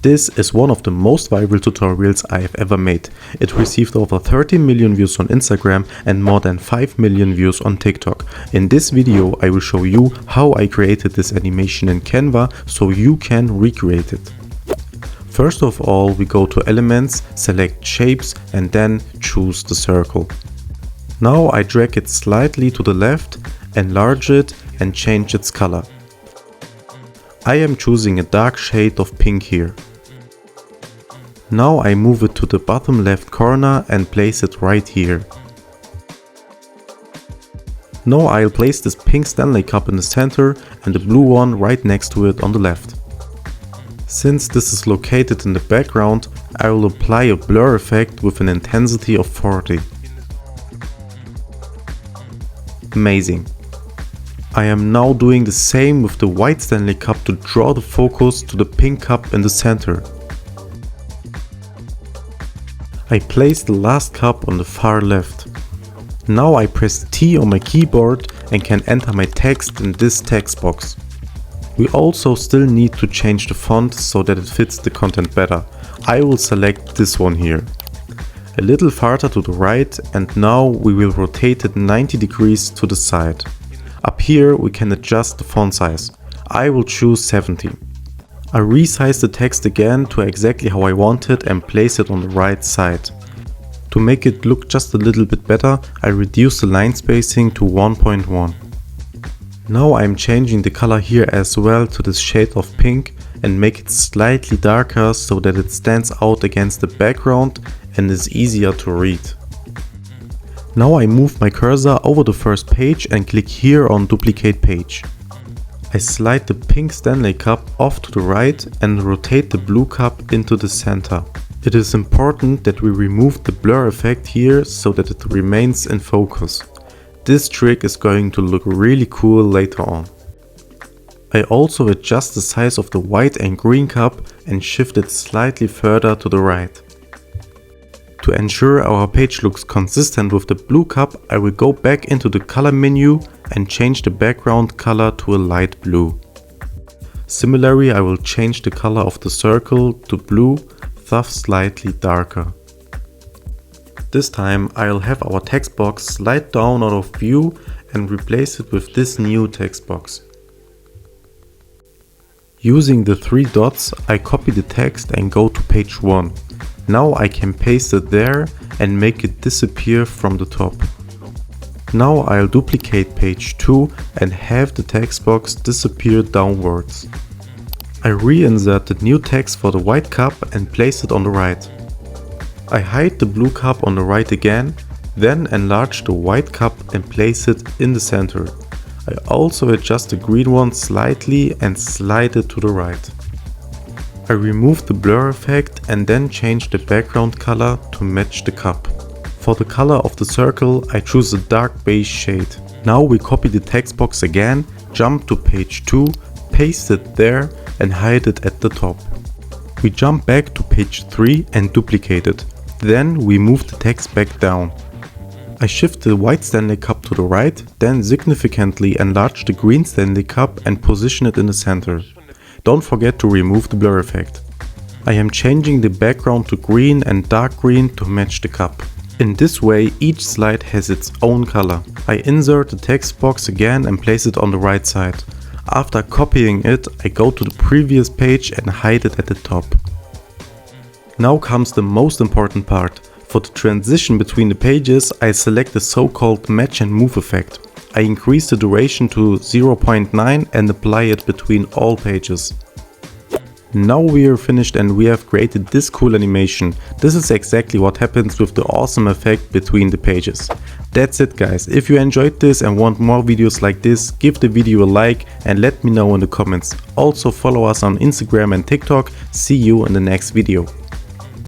This is one of the most viral tutorials I have ever made. It received over 30 million views on Instagram and more than 5 million views on TikTok. In this video I will show you how I created this animation in Canva so you can recreate it. First of all, we go to Elements, select Shapes and then choose the circle. Now I drag it slightly to the left, enlarge it and change its color. I am choosing a dark shade of pink here. Now I move it to the bottom left corner and place it right here. Now I'll place this pink Stanley Cup in the center and the blue one right next to it on the left. Since this is located in the background, I will apply a blur effect with an intensity of 40. Amazing. I am now doing the same with the white Stanley Cup to draw the focus to the pink cup in the center. I place the last cup on the far left. Now I press T on my keyboard and can enter my text in this text box. We also still need to change the font so that it fits the content better. I will select this one here. A little farther to the right, and now we will rotate it 90 degrees to the side. Up here we can adjust the font size. I will choose 70. I resize the text again to exactly how I want it and place it on the right side. To make it look just a little bit better, I reduce the line spacing to 1.1. Now I am changing the color here as well to this shade of pink and make it slightly darker so that it stands out against the background and is easier to read. Now I move my cursor over the first page and click here on Duplicate Page. I slide the pink Stanley Cup off to the right and rotate the blue cup into the center. It is important that we remove the blur effect here so that it remains in focus. This trick is going to look really cool later on. I also adjust the size of the white and green cup and shift it slightly further to the right. To ensure our page looks consistent with the blue cup, I will go back into the color menu and change the background color to a light blue. Similarly, I will change the color of the circle to blue, thus slightly darker. This time I'll have our text box slide down out of view and replace it with this new text box. Using the three dots, I copy the text and go to page 1. Now I can paste it there and make it disappear from the top. Now I'll duplicate page 2 and have the text box disappear downwards. I reinsert the new text for the white cup and place it on the right. I hide the blue cup on the right again, then enlarge the white cup and place it in the center. I also adjust the green one slightly and slide it to the right. I remove the blur effect and then change the background color to match the cup. For the color of the circle, I choose a dark beige shade. Now we copy the text box again, jump to page 2, paste it there and hide it at the top. We jump back to page 3 and duplicate it. Then we move the text back down. I shift the white Stanley Cup to the right, then significantly enlarge the green Stanley Cup and position it in the center. Don't forget to remove the blur effect. I am changing the background to green and dark green to match the cup. In this way each slide has its own color. I insert the text box again and place it on the right side. After copying it, I go to the previous page and hide it at the top. Now comes the most important part. For the transition between the pages, I select the so-called match and move effect. I increase the duration to 0.9 and apply it between all pages. Now we are finished and we have created this cool animation. This is exactly what happens with the awesome effect between the pages. That's it guys. If you enjoyed this and want more videos like this, give the video a like and let me know in the comments. Also follow us on Instagram and TikTok. See you in the next video.